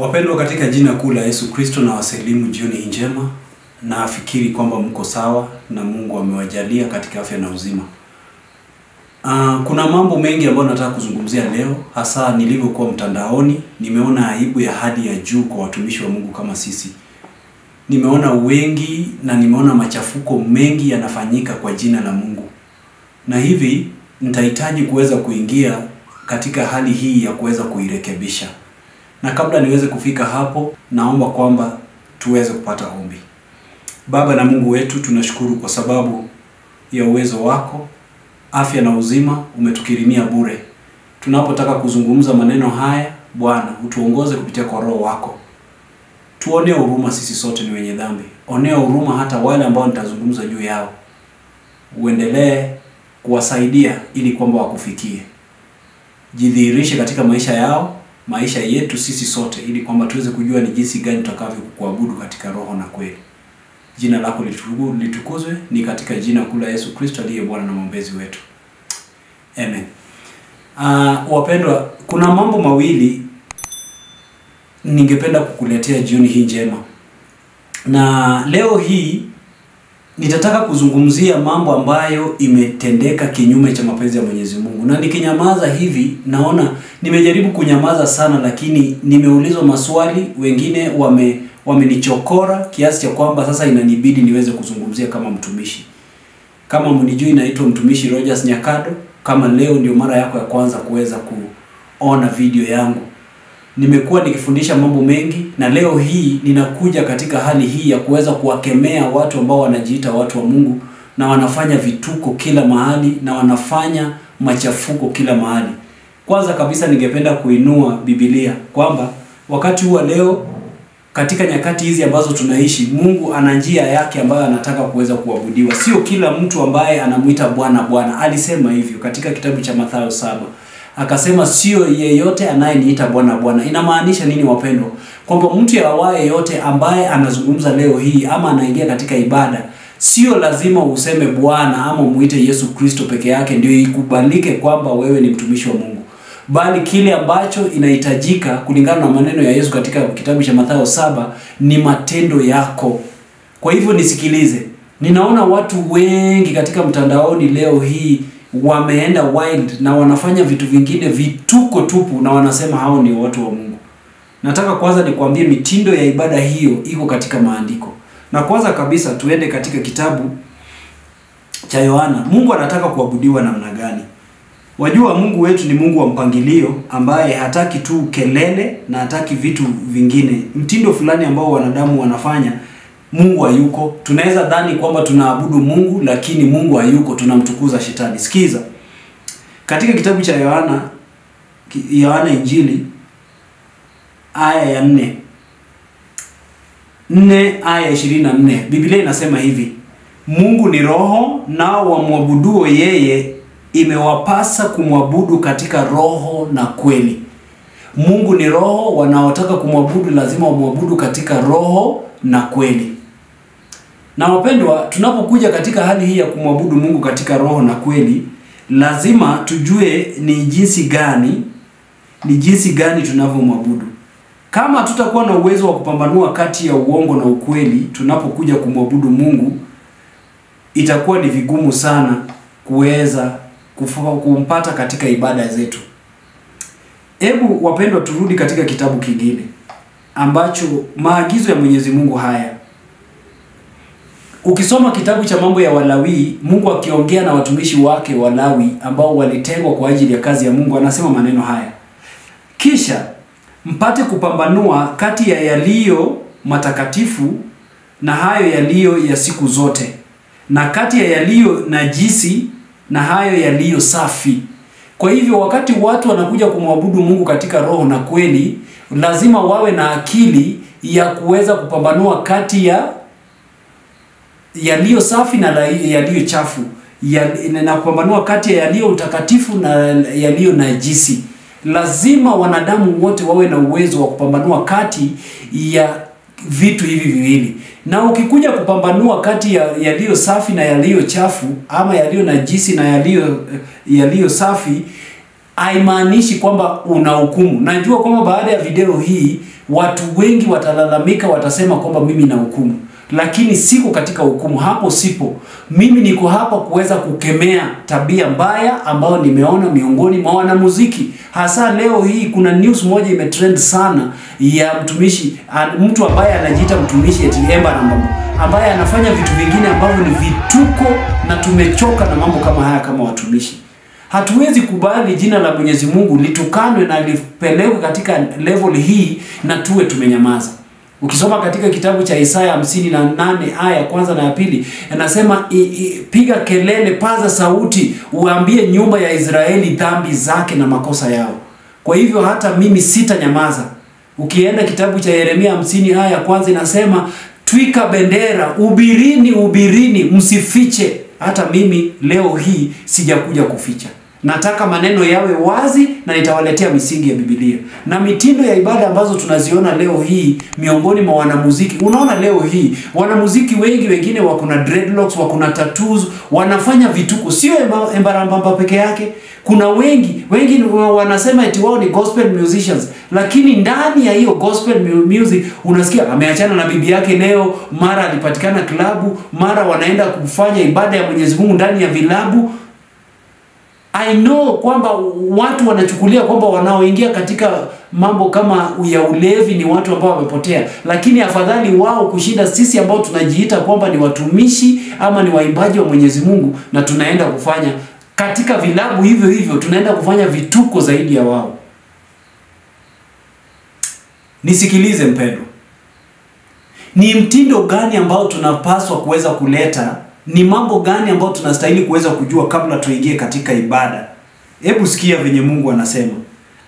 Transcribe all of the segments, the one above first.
Wapendwa katika jina kuu la Yesu Kristo, na wasalimu jioni njema, na afikiri kwamba mko sawa na Mungu amewajalia katika afya na uzima. Kuna mambo mengi ambayo nataka kuzungumzia leo, hasa nilivyokuwa mtandaoni. Nimeona aibu ya hali ya juu kwa watumishi wa Mungu kama sisi. Nimeona wengi na nimeona machafuko mengi yanafanyika kwa jina la Mungu. Na hivi nitahitaji kuweza kuingia katika hali hii ya kuweza kuirekebisha. Na kabla niweze kufika hapo, naomba kwamba tuweze kupata ombi. Baba na Mungu wetu, tunashukuru kwa sababu ya uwezo wako, afya na uzima umetukirimia bure. Tunapotaka kuzungumza maneno haya, Bwana, utuongoze kupitia kwa Roho wako. Tuonee huruma, sisi sote ni wenye dhambi. Onea huruma hata wale ambao nitazungumza juu yao. Uendelee kuwasaidia ili kwamba wakufikie. Jidhihirishe katika maisha yao, maisha yetu sisi sote, ili kwamba tuweze kujua ni jinsi gani tutakavyo kuabudu katika roho na kweli. Jina lako litukuzwe, ni katika jina kuu la Yesu Kristo aliye Bwana na mwombezi wetu. Amen. Wapendwa, kuna mambo mawili ningependa kukuletea jioni hii njema. Na leo hii nitataka kuzungumzia mambo ambayo imetendeka kinyume cha mapenzi ya Mwenyezi Mungu. Na nikinyamaza hivi, naona nimejaribu kunyamaza sana, lakini nimeulizwa maswali, wengine wamenichokora kiasi cha kwamba sasa inanibidi niweze kuzungumzia kama mtumishi. Kama mnijui, naitwa mtumishi Rogers Nyakado. Kama leo ndio mara yako ya kwanza kuweza kuona video yangu, nimekuwa nikifundisha mambo mengi, na leo hii ninakuja katika hali hii ya kuweza kuwakemea watu ambao wanajiita watu wa Mungu na wanafanya vituko kila mahali na wanafanya machafuko kila mahali. Kwanza kabisa ningependa kuinua Biblia kwamba wakati huu leo, katika nyakati hizi ambazo tunaishi, Mungu ana njia yake ambayo anataka kuweza kuabudiwa. Sio kila mtu ambaye anamuita Bwana Bwana. Alisema hivyo katika kitabu cha Mathayo 7. Akasema sio yeyote anayeniita Bwana Bwana. Inamaanisha nini wapendwa? Kwamba mtu yawaye yote ambaye anazungumza leo hii ama anaingia katika ibada, sio lazima useme Bwana ama muite Yesu Kristo peke yake ndio ikubalike kwamba wewe ni mtumishi wa Mungu. Bali kile ambacho inahitajika kulingana na maneno ya Yesu katika kitabu cha Mathayo 7 ni matendo yako. Kwa hivyo nisikilize. Ninaona watu wengi katika mtandaoni leo hii wameenda wild na wanafanya vitu vingine vituko tupu na wanasema hao ni watu wa Mungu. Nataka kwanza nikwambie mitindo ya ibada hiyo iko katika maandiko. Na kwanza kabisa tuende katika kitabu cha Yohana. Mungu anataka kuabudiwa namna gani? Wajua Mungu wetu ni Mungu wa mpangilio ambaye hataki tu kelele na hataki vitu vingine. Mtindo fulani ambao wanadamu wanafanya, Mungu hayuko. Tunaweza dhani kwamba tunaabudu Mungu lakini Mungu hayuko, tunamtukuza shetani. Sikiza. Katika kitabu cha Yohana Injili aya ya 4 aya 24, Biblia inasema hivi: Mungu ni roho, nao wamwabuduo yeye imewapasa kumwabudu katika roho na kweli. Mungu ni roho, wanaotaka kumwabudu lazima wamwabudu katika roho na kweli. Na wapendwa, tunapokuja katika hali hii ya kumwabudu Mungu katika roho na kweli, lazima tujue ni jinsi gani tunavyomwabudu. Kama tutakuwa na uwezo wa kupambanua kati ya uongo na ukweli tunapokuja kumwabudu Mungu, itakuwa ni vigumu sana kuweza kumpata katika ibada zetu. Hebu wapendwa, turudi katika kitabu kingine ambacho maagizo ya Mwenyezi Mungu haya. Ukisoma kitabu cha Mambo ya Walawi, Mungu akiongea na watumishi wake Walawi ambao walitengwa kwa ajili ya kazi ya Mungu, anasema maneno haya: kisha mpate kupambanua kati ya yaliyo matakatifu na hayo yaliyo ya siku zote, na kati ya yaliyo najisi na hayo yaliyo safi. Kwa hivyo wakati watu wanakuja kumwabudu Mungu katika roho na kweli, lazima wawe na akili ya kuweza kupambanua kati ya yaliyo safi na yaliyo chafu, na kupambanua kati ya yaliyo utakatifu na yaliyo najisi. Lazima wanadamu wote wawe na uwezo wa kupambanua kati ya vitu hivi viwili. Na ukikuja kupambanua kati ya yaliyo safi na yaliyo chafu, ama yaliyo najisi na yaliyo safi, haimaanishi kwamba una hukumu. Najua kwamba baada ya video hii watu wengi watalalamika, watasema kwamba mimi na hukumu. Lakini siko katika hukumu, hapo sipo. Mimi niko hapa kuweza kukemea tabia mbaya ambayo nimeona miongoni mwa wanamuziki. Hasa leo hii kuna news moja imetrend sana ya mtu ambaye anajiita mtumishi eti Emba na Mbambo, ambaye anafanya vitu vingine ambavyo ni vituko, na tumechoka na mambo kama haya kama watumishi. Hatuwezi kubali jina la Mwenyezi Mungu litukanwe na lipelekwe katika level hii na tuwe tumenyamaza. Ukisoma katika kitabu cha Isaya 58 aya kwanza na ya pili, anasema piga kelele, paza sauti, uambie nyumba ya Israeli dhambi zake na makosa yao. Kwa hivyo hata mimi sitanyamaza. Ukienda kitabu cha Yeremia 50 aya kwanza inasema twika bendera, ubirini, msifiche. Hata mimi leo hii sijakuja kuficha. Nataka maneno yawe wazi na nitawaletea misingi ya Biblia. Na mitindo ya ibada ambazo tunaziona leo hii miongoni mwa wanamuziki. Unaona leo hii wanamuziki wengi, wengine wako na dreadlocks, wako na tattoos, wanafanya vituko. Sio Embarambamba peke yake. Kuna wengi wanasema eti wao ni gospel musicians, lakini ndani ya hiyo gospel music unasikia ameachana na bibi yake leo, mara alipatikana klabu, mara wanaenda kufanya ibada ya Mwenyezi Mungu ndani ya vilabu. I know kwamba watu wanachukulia kwamba wanaoingia katika mambo kama ya ulevi ni watu ambao wamepotea, lakini afadhali wao kushinda sisi ambao tunajiita kwamba ni watumishi ama ni waimbaji wa Mwenyezi Mungu, na tunaenda kufanya katika vilabu hivyo tunaenda kufanya vituko zaidi ya wao. Nisikilize mpendwa. Ni mtindo gani ambao tunapaswa kuweza kuleta? Ni mambo gani ambayo tunastahili kuweza kujua kabla tuingie katika ibada? Hebu sikia venye Mungu anasema.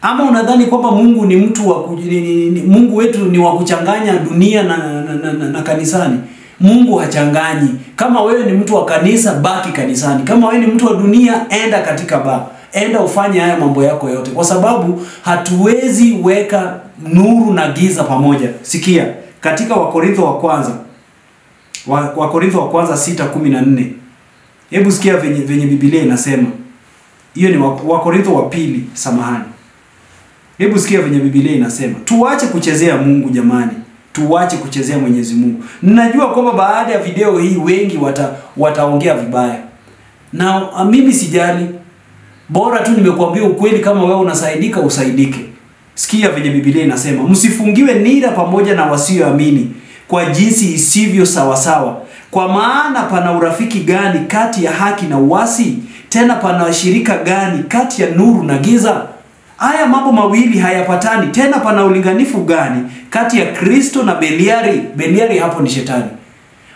Ama unadhani kwamba Mungu ni mtu wa Mungu wetu ni wa kuchanganya dunia na kanisani? Mungu hachanganyi. Kama wewe ni mtu wa kanisa, baki kanisani. Kama wewe ni mtu wa dunia, enda katika bar. Enda ufanye haya mambo yako yote, kwa sababu hatuwezi weka nuru na giza pamoja. Sikia katika Wakorintho wa kwanza 6:14. Hebu sikia venye Biblia inasema. Hiyo ni Wakorintho wa pili, samahani. Hebu sikia venye Biblia inasema. Tuache kuchezea Mungu jamani. Tuache kuchezea Mwenyezi Mungu. Ninajua kwamba baada ya video hii wengi wataongea vibaya. Na mimi sijali. Bora tu nimekuambia ukweli, kama wewe unasaidika usaidike. Sikia venye Biblia inasema. Msifungiwe nira pamoja na wasioamini kwa jinsi isivyo sawasawa. Kwa maana pana urafiki gani kati ya haki na uasi? Tena pana shirika gani kati ya nuru na giza? Haya mambo mawili hayapatani. Tena pana ulinganifu gani kati ya Kristo na Beliari? Beliari hapo ni shetani.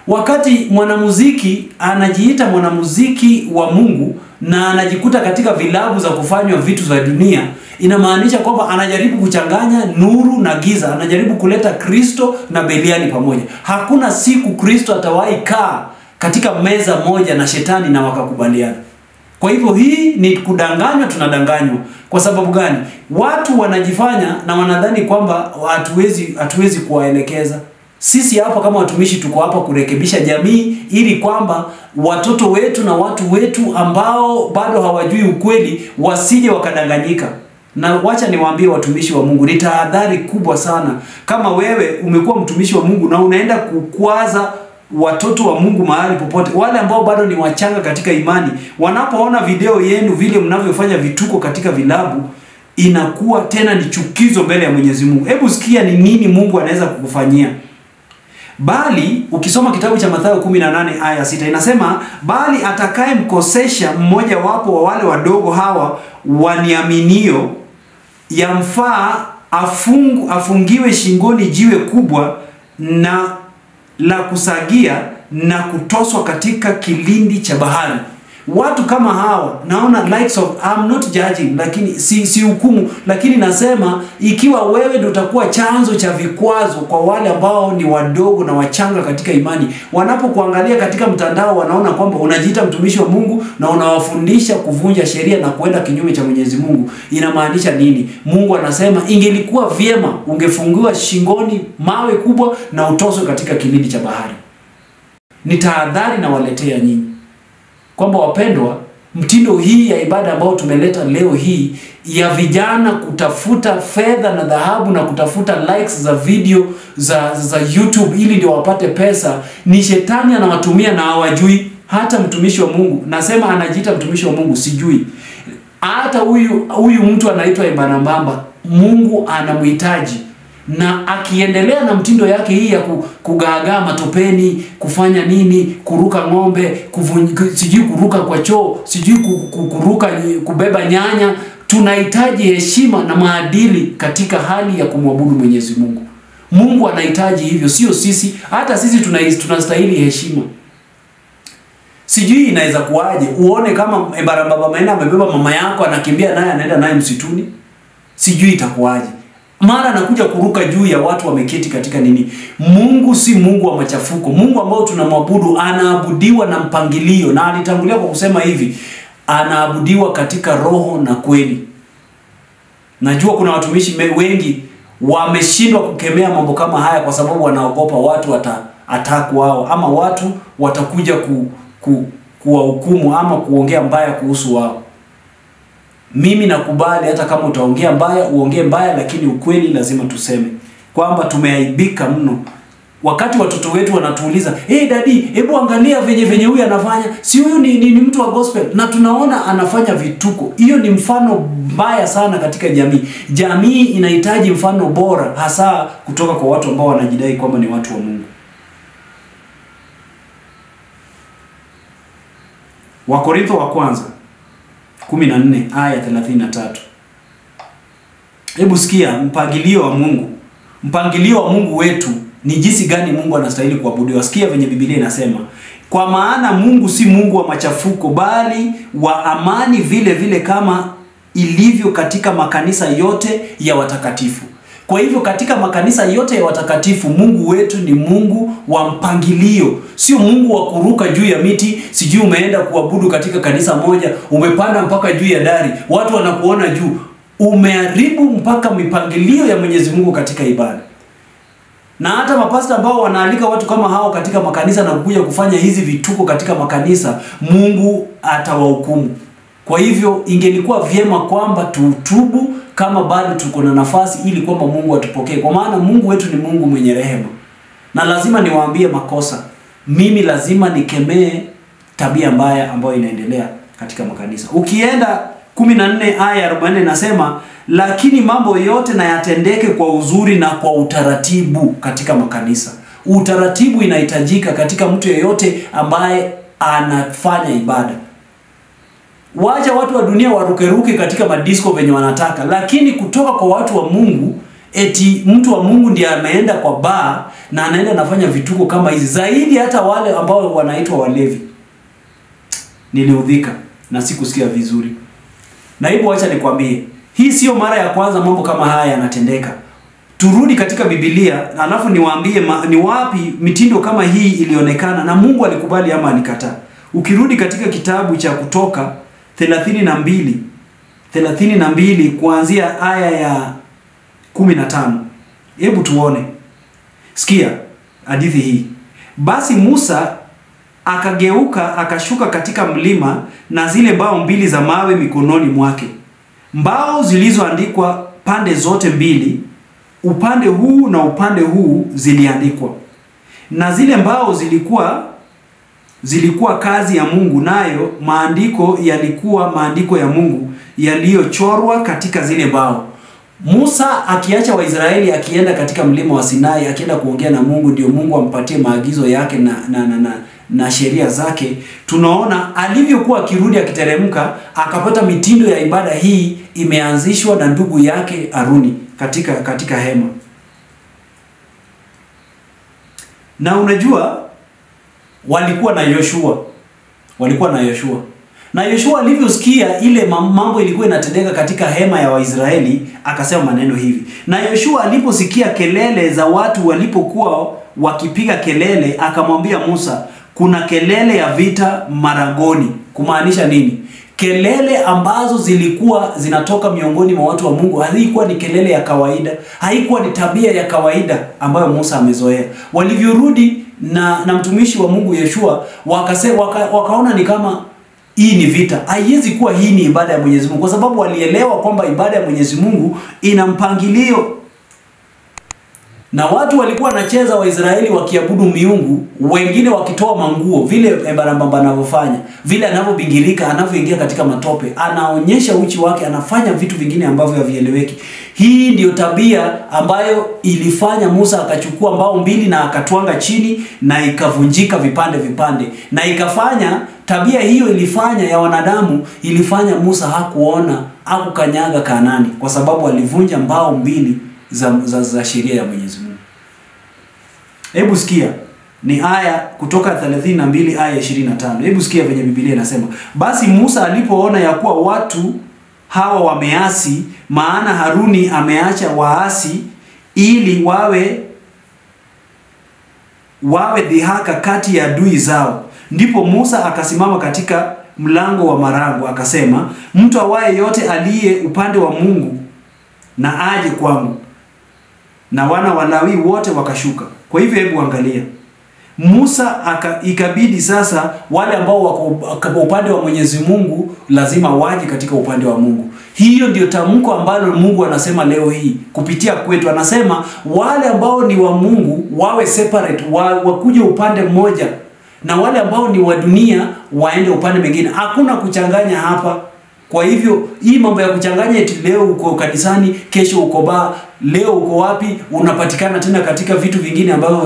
Wakati mwanamuziki anajiita mwanamuziki wa Mungu na anajikuta katika vilabu za kufanywa vitu za dunia, inamaanisha kwamba anajaribu kuchanganya nuru na giza, anajaribu kuleta Kristo na Beliari pamoja. Hakuna siku Kristo atawahi kaa katika meza moja na shetani na wakakubaliana. Kwa hivyo hii ni kudanganywa, tunadanganywa. Kwa sababu gani? Watu wanajifanya na wanadhani kwamba hatuwezi kuwaelekeza. Sisi hapa kama watumishi tuko hapa kurekebisha jamii, ili kwamba watoto wetu na watu wetu ambao bado hawajui ukweli wasije wakadanganyika. Na wacha niwaambie watumishi wa Mungu, ni tahadhari kubwa sana kama wewe umekuwa mtumishi wa Mungu na unaenda kukwaza watoto wa Mungu mahali popote. Wale ambao bado ni wachanga katika imani, wanapoona video yenu vile mnavyofanya vituko katika vilabu, inakuwa tena ni chukizo mbele ya Mwenyezi Mungu. Hebu sikia ni nini Mungu anaweza kukufanyia. Bali ukisoma kitabu cha Mathayo 18 aya 6 inasema, bali atakaye mkosesha mmoja wapo wa wale wadogo hawa waniaminio, yamfaa afungiwe shingoni jiwe kubwa na la kusagia na kutoswa katika kilindi cha bahari. Watu kama hawa, naona likes of, I'm not judging, lakini si hukumu, lakini nasema ikiwa wewe ndio utakuwa chanzo cha vikwazo kwa wale ambao ni wadogo na wachanga katika imani, wanapokuangalia katika mtandao wanaona kwamba unajiita mtumishi wa Mungu na unawafundisha kuvunja sheria na kuenda kinyume cha Mwenyezi Mungu, inamaanisha nini? Mungu anasema ingelikuwa vyema ungefungiwa shingoni mawe kubwa na utoswe katika kilindi cha bahari. Ni tahadhari na waletea nyinyi kwamba wapendwa, mtindo hii ya ibada ambao tumeleta leo hii ya vijana kutafuta fedha na dhahabu na kutafuta likes za video za YouTube ili ndio wapate pesa, ni shetani anawatumia na hawajui. Hata mtumishi wa Mungu, nasema anajiita mtumishi wa Mungu, sijui. Hata huyu mtu anaitwa Ibanambamba, Mungu anamhitaji. Na akiendelea na mtindo yake hii ya kugaagaa matopeni, kufanya nini, kuruka ng'ombe, sijui kuruka kwa choo, sijui kuruka kubeba nyanya, tunahitaji heshima na maadili katika hali ya kumwabudu Mwenyezi Mungu. Mungu anahitaji hivyo, sio sisi. Hata sisi tunastahili heshima. Sijui inaweza kuaje uone kama Ibanambamba Maina amebeba mama yako anakimbia naye anaenda naye msituni. Sijui itakuaje. Mara anakuja kuruka juu ya watu wameketi katika nini. Mungu si Mungu wa machafuko. Mungu ambao tunamwabudu anaabudiwa na mpangilio, na alitangulia kwa kusema hivi, anaabudiwa katika roho na kweli. Najua kuna watumishi wengi wameshindwa kukemea mambo kama haya kwa sababu wanaogopa watu wataattack wao, ama watu watakuja kuwahukumu ama kuongea mbaya kuhusu wao. Mimi nakubali hata kama utaongea mbaya, uongee mbaya, lakini ukweli lazima tuseme kwamba tumeaibika mno. Wakati watoto wetu wanatuuliza, "Hey daddy, hebu angalia venye huyu anafanya. Si huyu ni mtu wa gospel?" Na tunaona anafanya vituko. Hiyo ni mfano mbaya sana katika jamii. Jamii inahitaji mfano bora, hasa kutoka kwa watu ambao wanajidai kwamba ni watu wa Mungu. Wakorintho wa kwanza 14 aya 33. Hebu sikia mpangilio wa Mungu. Mpangilio wa Mungu wetu ni jinsi gani Mungu anastahili kuabudiwa. Sikia venye Biblia inasema, "Kwa maana Mungu si Mungu wa machafuko, bali wa amani, vile vile kama ilivyo katika makanisa yote ya watakatifu." Kwa hivyo katika makanisa yote ya watakatifu, Mungu wetu ni Mungu wa mpangilio. Sio Mungu wa kuruka juu ya miti, sijui umeenda kuabudu katika kanisa moja, umepanda mpaka juu ya dari, watu wanakuona juu. Umeharibu mpaka mipangilio ya Mwenyezi Mungu katika ibada. Na hata mapasta ambao wanaalika watu kama hao katika makanisa na kukuja kufanya hizi vituko katika makanisa, Mungu atawahukumu. Kwa hivyo ingelikuwa vyema kwamba tutubu kama bado tuko na nafasi, ili kwamba Mungu atupokee. Kwa maana Mungu wetu ni Mungu mwenye rehema. Na lazima niwaambie makosa. Mimi lazima nikemee tabia mbaya ambayo inaendelea katika makanisa. Ukienda 14 aya 40 nasema, "Lakini mambo yote na yatendeke kwa uzuri na kwa utaratibu katika makanisa." Utaratibu inahitajika katika mtu yeyote ambaye anafanya ibada. Wacha watu wa dunia warukeruke katika madisco venye wanataka, lakini kutoka kwa watu wa Mungu, eti mtu wa Mungu ndiye ameenda kwa bar na anaenda anafanya vituko kama hizi, zaidi hata wale ambao wanaitwa walevi. Niliudhika na sikusikia vizuri. Na hivyo wacha nikwambie, hii sio mara ya kwanza mambo kama haya yanatendeka. Turudi katika Biblia, alafu niwaambie ni wapi mitindo kama hii ilionekana na Mungu alikubali ama alikataa. Ukirudi katika kitabu cha Kutoka 32 kuanzia aya ya 15. Hebu tuone. Sikia hadithi hii. "Basi Musa akageuka akashuka katika mlima na zile mbao mbili za mawe mikononi mwake. Mbao zilizoandikwa pande zote mbili, upande huu na upande huu ziliandikwa. Na zile mbao zilikuwa kazi ya Mungu, nayo maandiko yalikuwa maandiko ya Mungu yaliyochorwa katika zile mbao." Musa akiacha Waisraeli akienda katika mlima wa Sinai akienda kuongea na Mungu, ndio Mungu ampatie maagizo yake na sheria zake. Tunaona alivyokuwa akirudi akiteremka akapata mitindo ya ibada hii imeanzishwa na ndugu yake Aruni katika hema. Na unajua walikuwa na Yoshua. Na Yoshua alivyosikia ile mambo ilikuwa inatendeka katika hema ya Waisraeli, akasema maneno hivi. Na Yoshua aliposikia kelele za watu walipokuwa wakipiga kelele, akamwambia Musa, "Kuna kelele ya vita maragoni." Kumaanisha nini? Kelele ambazo zilikuwa zinatoka miongoni mwa watu wa Mungu haikuwa ni kelele ya kawaida, haikuwa ni tabia ya kawaida ambayo Musa amezoea. Walivyorudi na mtumishi wa Mungu Yoshua, wakaona ni kama hii ni vita. Haiwezi kuwa hii ni ibada ya Mwenyezi Mungu, kwa sababu walielewa kwamba ibada ya Mwenyezi Mungu ina mpangilio. Na watu walikuwa wanacheza, Waisraeli wakiabudu miungu, wengine wakitoa manguo, vile Barnaba anavyofanya, vile anavyobingirika, anavyoingia katika matope, anaonyesha uchi wake, anafanya vitu vingine ambavyo havieleweki. Hii ndio tabia ambayo ilifanya Musa akachukua mbao mbili na akatwanga chini na ikavunjika vipande vipande. Na ikafanya tabia hiyo ilifanya ya wanadamu, ilifanya Musa hakuona, hakukanyaga Kanaani, kwa sababu alivunja mbao mbili za sheria ya Mwenyezi Mungu. Hebu sikia, ni aya kutoka 32 aya 25. Hebu sikia venye Biblia inasema. Basi Musa alipoona ya kuwa watu hawa wameasi, maana Haruni ameacha waasi ili wawe dhihaka kati ya adui zao, ndipo Musa akasimama katika mlango wa marango akasema, mtu awaye yote aliye upande wa Mungu na aje kwangu. Na wana wa Lawi wote wakashuka. Kwa hivyo hebu angalia, Musa ikabidi sasa wale ambao wako upande wa Mwenyezi Mungu lazima waje katika upande wa Mungu. Hiyo ndio tamko ambalo Mungu anasema leo hii kupitia kwetu. Anasema wale ambao ni wa Mungu wawe separate, wakuje upande mmoja, na wale ambao ni wa dunia waende upande mwingine. Hakuna kuchanganya hapa. Kwa hivyo hii mambo ya kuchanganya eti leo uko kanisani, kesho uko ba, leo uko wapi, unapatikana tena katika vitu vingine ambavyo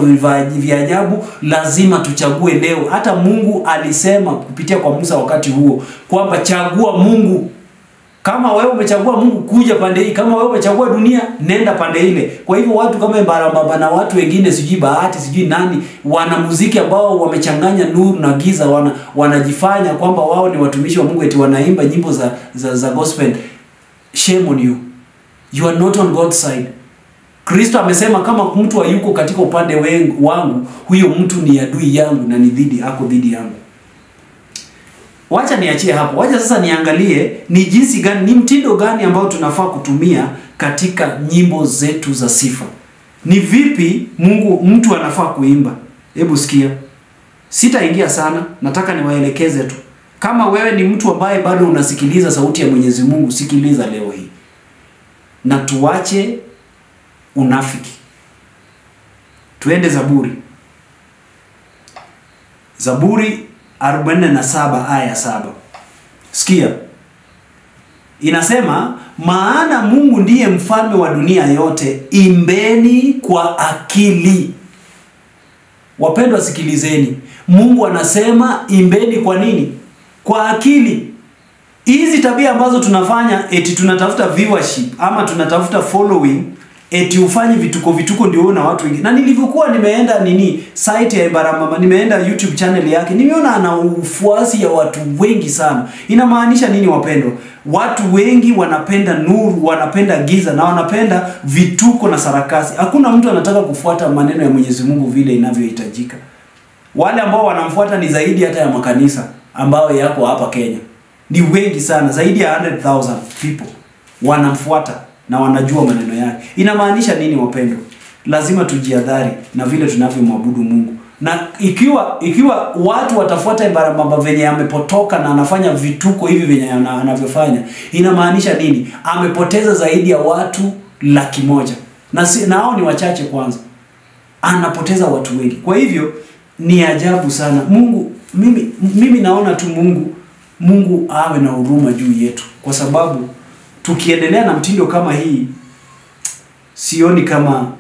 vya ajabu, lazima tuchague leo. Hata Mungu alisema kupitia kwa Musa wakati huo kwamba chagua Mungu. Kama wewe umechagua Mungu, kuja pande hii. Kama wewe umechagua dunia, nenda pande ile. Kwa hivyo watu kama Barnaba na watu wengine, sijui Bahati, sijui nani, wana muziki ambao wamechanganya nuru na giza, wanajifanya kwamba wao ni watumishi wa Mungu, eti wanaimba nyimbo za gospel. Shame on you. You are not on God's side. Kristo amesema kama mtu hayuko katika upande wangu, huyo mtu ni adui yangu na ni dhidi yangu. Wacha niachie hapo. Wacha sasa niangalie ni jinsi gani, ni mtindo gani ambao tunafaa kutumia katika nyimbo zetu za sifa. Ni vipi mtu anafaa kuimba. Hebu sikia. Sitaingia sana, nataka niwaelekeze tu. Kama wewe ni mtu ambaye bado unasikiliza sauti ya Mwenyezi Mungu, sikiliza leo hii. Na tuache unafiki. Tuende Zaburi. Zaburi 47 aya 7. Sikia. Inasema, maana Mungu ndiye mfalme wa dunia yote, imbeni kwa akili. Wapendwa, sikilizeni. Mungu anasema imbeni kwa nini? Kwa akili. Hizi tabia ambazo tunafanya, eti tunatafuta viewership ama tunatafuta following, eti ufanye vituko ndio na watu wengi. Na nilivyokuwa nimeenda site ya Barnaba, nimeenda YouTube channel yake, nimeona ana ufuasi ya watu wengi sana. Inamaanisha nini wapendwa? Watu wengi wanapenda nuru, wanapenda giza, na wanapenda vituko na sarakasi. Hakuna mtu anataka kufuata maneno ya Mwenyezi Mungu vile inavyohitajika. Wale ambao wanamfuata ni zaidi hata ya makanisa ambao yako hapa Kenya. Ni wengi sana, zaidi ya 100,000 people wanamfuata na wanajua maneno yake. Inamaanisha nini wapendwa? Lazima tujiadhari na vile tunavyomwabudu Mungu. Na ikiwa watu watafuata Barnaba venye amepotoka na anafanya vituko hivi venye anavyofanya, inamaanisha nini? Amepoteza zaidi ya watu 100,000. Na hao ni wachache kwanza. Anapoteza watu wengi. Kwa hivyo ni ajabu sana. Mungu, mimi naona tu Mungu awe na huruma juu yetu, kwa sababu tukiendelea na mtindo kama hii, sioni kama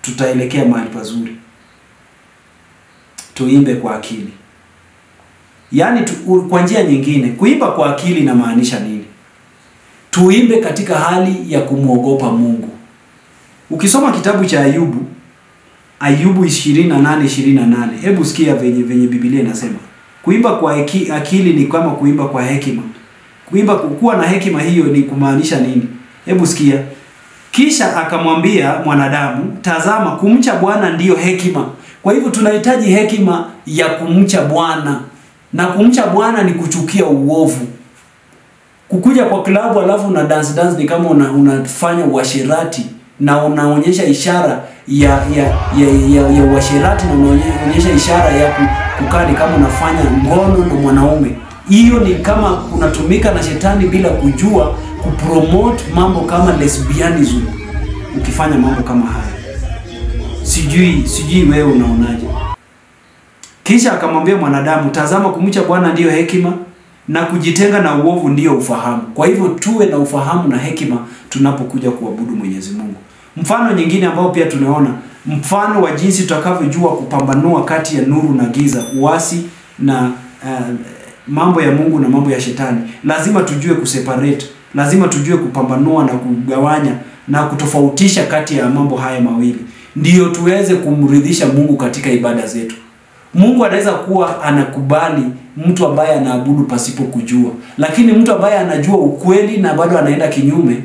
tutaelekea mahali pazuri. Tuimbe kwa akili. Yaani kwa njia nyingine, kuimba kwa akili inamaanisha nini? Tuimbe katika hali ya kumwogopa Mungu. Ukisoma kitabu cha Ayubu 28:28, hebu sikia venye Biblia inasema. Kuimba kwa akili ni kama kuimba kwa hekima. Kuwa na hekima hiyo ni kumaanisha nini? Hebu sikia. Kisha akamwambia mwanadamu, tazama, kumcha Bwana ndiyo hekima. Kwa hivyo tunahitaji hekima ya kumcha Bwana. Na kumcha Bwana ni kuchukia uovu. Kukuja kwa klabu alafu na dance ni kama unafanya uasherati na unaonyesha ishara ya uasherati, na unaonyesha ishara ya kukaa ni kama unafanya ngono na mwanaume. Hiyo ni kama unatumika na shetani bila kujua kupromote mambo kama lesbianism. Ukifanya mambo kama haya, sijui wewe unaonaje? Kisha akamwambia mwanadamu, tazama, kumcha Bwana ndiyo hekima na kujitenga na uovu ndiyo ufahamu. Kwa hivyo tuwe na ufahamu na hekima tunapokuja kuabudu Mwenyezi Mungu. Mfano nyingine ambao pia tunaona, mfano wa jinsi tutakavyojua kupambanua kati ya nuru na giza, uasi na mambo ya Mungu na mambo ya shetani. Lazima tujue kuseparate, lazima tujue kupambanua na kugawanya na kutofautisha kati ya mambo haya mawili, ndiyo tuweze kumridhisha Mungu katika ibada zetu. Mungu anaweza kuwa anakubali mtu ambaye anaabudu pasipo kujua, lakini mtu ambaye anajua ukweli na bado anaenda kinyume,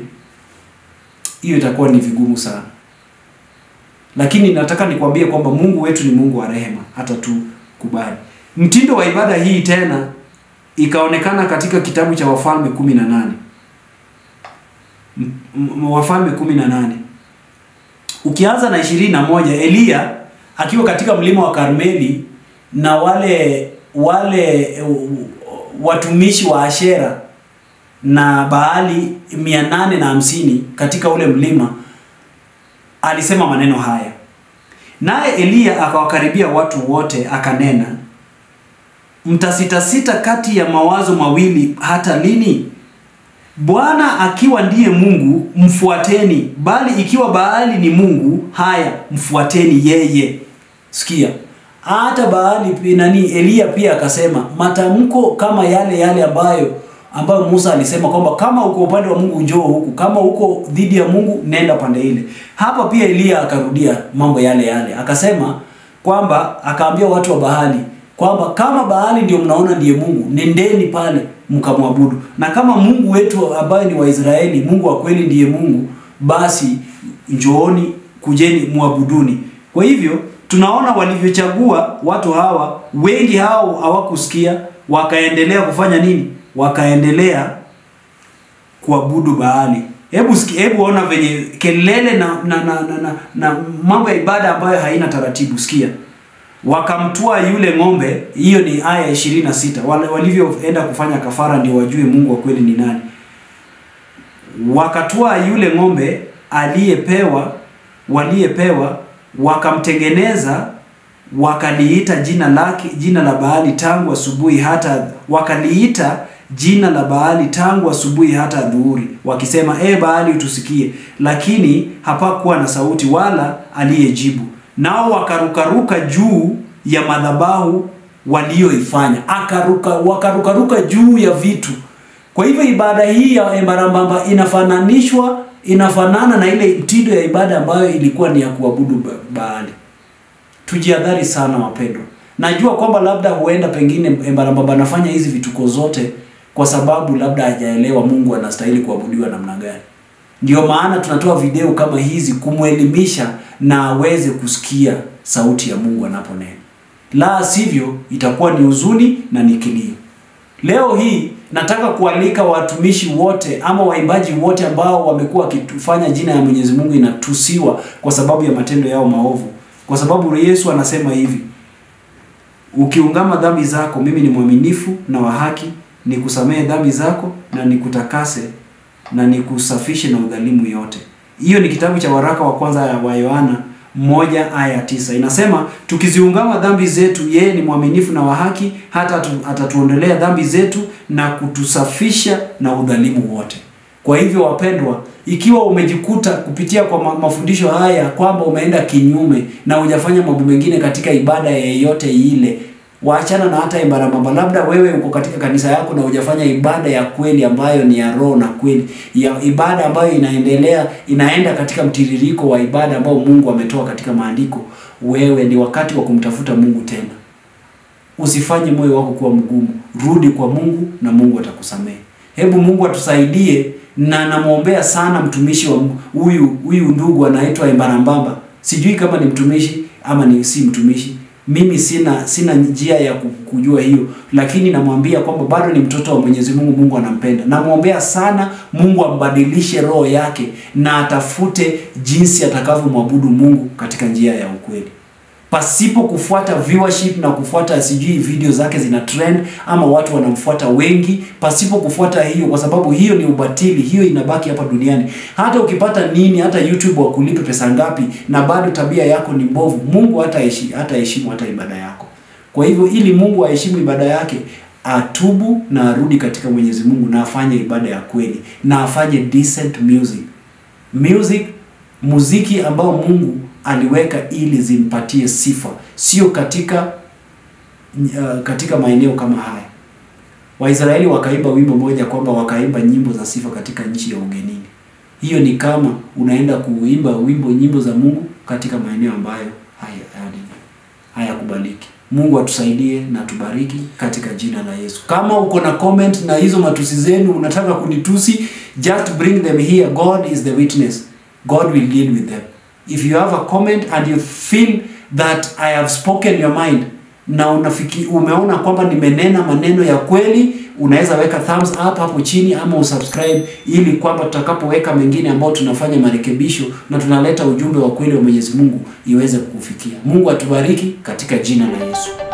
hiyo itakuwa ni vigumu sana. Lakini nataka nikwambie kwamba Mungu wetu ni Mungu wa rehema, hata tu kubali. Mtindo wa ibada hii tena ikaonekana katika kitabu cha Wafalme 18. Wafalme 18. Ukianza na 21, Elia akiwa katika mlima wa Karmeli na wale watumishi wa Ashera na Baali 850 katika ule mlima, alisema maneno haya. Naye Elia akawakaribia watu wote akanena, mtasitasita kati ya mawazo mawili hata lini? Bwana akiwa ndiye Mungu, mfuateni, bali ikiwa Baali ni mungu, haya mfuateni yeye. Sikia, hata Baali Elia pia akasema matamko kama yale ambayo Musa alisema kwamba kama uko upande wa Mungu njoo huku, kama uko dhidi ya Mungu nenda pande ile. Hapa pia Elia akarudia mambo yale akasema kwamba akaambia watu wa Baali kwamba kama Baali ndio mnaona ndiye Mungu, nendeni pale mkamwabudu, na kama Mungu wetu ambaye ni wa Israeli, Mungu wa kweli ndiye Mungu, basi njooni, kujeni muabuduni. Kwa hivyo tunaona walivyochagua watu hawa, wengi hao hawakusikia, wakaendelea kufanya nini? Wakaendelea kuabudu Baali. Hebu ona venye kelele na mambo ya ibada ambayo haina taratibu. Sikia, wakamtua yule ng'ombe. Hiyo ni aya 26. Walivyoenda kufanya kafara ndio wajue Mungu wa kweli ni nani. Wakatua yule ng'ombe waliepewa, wakamtengeneza, wakaliita jina la Baali tangu asubuhi hata adhuhuri, wakisema Baali utusikie. Lakini hapakuwa na sauti wala aliyejibu. Nao wakarukaruka juu ya madhabahu walioifanya. Wakarukaruka juu ya vitu. Kwa hivyo ibada hii ya Embarambamba inafanana na ile mtindo ya ibada ambayo ilikuwa ni ya kuabudu Baali. Tujihadhari sana wapendwa. Najua kwamba labda huenda pengine Embarambamba anafanya hizi vituko zote kwa sababu labda hajaelewa Mungu anastahili kuabudiwa namna gani. Ndio maana tunatoa video kama hizi kumuelimisha na aweze kusikia sauti ya Mungu anaponena. La sivyo itakuwa ni huzuni na ni kilio. Leo hii nataka kualika watumishi wote ama waimbaji wote ambao wamekuwa wakifanya jina ya Mwenyezi Mungu inatusiwa kwa sababu ya matendo yao maovu. Kwa sababu Yesu anasema hivi, ukiungama dhambi zako, mimi ni mwaminifu na wa haki, nikusamehe dhambi zako na nikutakase na nikusafishe na udhalimu yote. Hiyo ni kitabu cha waraka wa kwanza wa Yohana 1:9. Inasema tukiziungama dhambi zetu, yeye ni mwaminifu na wa haki hata atatuondolea dhambi zetu na kutusafisha na udhalimu wote. Kwa hivyo wapendwa, ikiwa umejikuta kupitia kwa mafundisho haya kwamba umeenda kinyume na hujafanya mambo mengine katika ibada yeyote ile, waachana na hata Embarambamba. Labda wewe uko katika kanisa yako na hujafanya ibada ya kweli ambayo ni ya roho na kweli, ya ibada ambayo inaenda katika mtiririko wa ibada ambao Mungu ametoa katika maandiko. Wewe ni wakati wa kumtafuta Mungu tena. Usifanye moyo wako kuwa mgumu. Rudi kwa Mungu na Mungu atakusamehe. Hebu Mungu atusaidie, na namuombea sana mtumishi wa huyu ndugu anaitwa Embarambamba. Sijui kama ni mtumishi ama si mtumishi. Mimi sina njia ya kujua hiyo, lakini namwambia kwamba bado ni mtoto wa Mwenyezi Mungu. Mungu anampenda. Namuombea sana Mungu ambadilishe roho yake na atafute jinsi atakavyomwabudu Mungu katika njia ya ukweli. pasipo kufuata viewership na kufuata sijui video zake zina trend ama watu wanamfuata wengi, pasipo kufuata hiyo, kwa sababu hiyo ni ubatili, hiyo inabaki hapa duniani. Hata ukipata nini, hata YouTube wakulipe pesa ngapi na bado tabia yako ni mbovu, Mungu hataheshimu hata ibada yako. Kwa hivyo ili Mungu aheshimu ibada yake, atubu na arudi katika Mwenyezi Mungu na afanye ibada ya kweli na afanye decent muziki ambao Mungu aliweka ili zimpatie sifa, sio katika maeneo kama haya. Waisraeli wakaimba wimbo moja kwamba wakaimba nyimbo za sifa katika nchi ya ugenini. Hiyo ni kama unaenda kuimba nyimbo za Mungu katika maeneo ambayo hayakubaliki. Mungu atusaidie na tubariki katika jina la Yesu. Kama uko na comment na hizo matusi zenu unataka kunitusi, just bring them here. God is the witness. God will deal with them. If you have a comment and you feel that I have spoken your mind, na umeona kwamba nimenena maneno ya kweli, unaweza weka thumbs up hapo chini ama usubscribe, ili kwamba tutakapoweka mengine ambao tunafanya marekebisho na tunaleta ujumbe wa kweli wa Mwenyezi Mungu iweze kukufikia. Mungu atubariki katika jina la Yesu.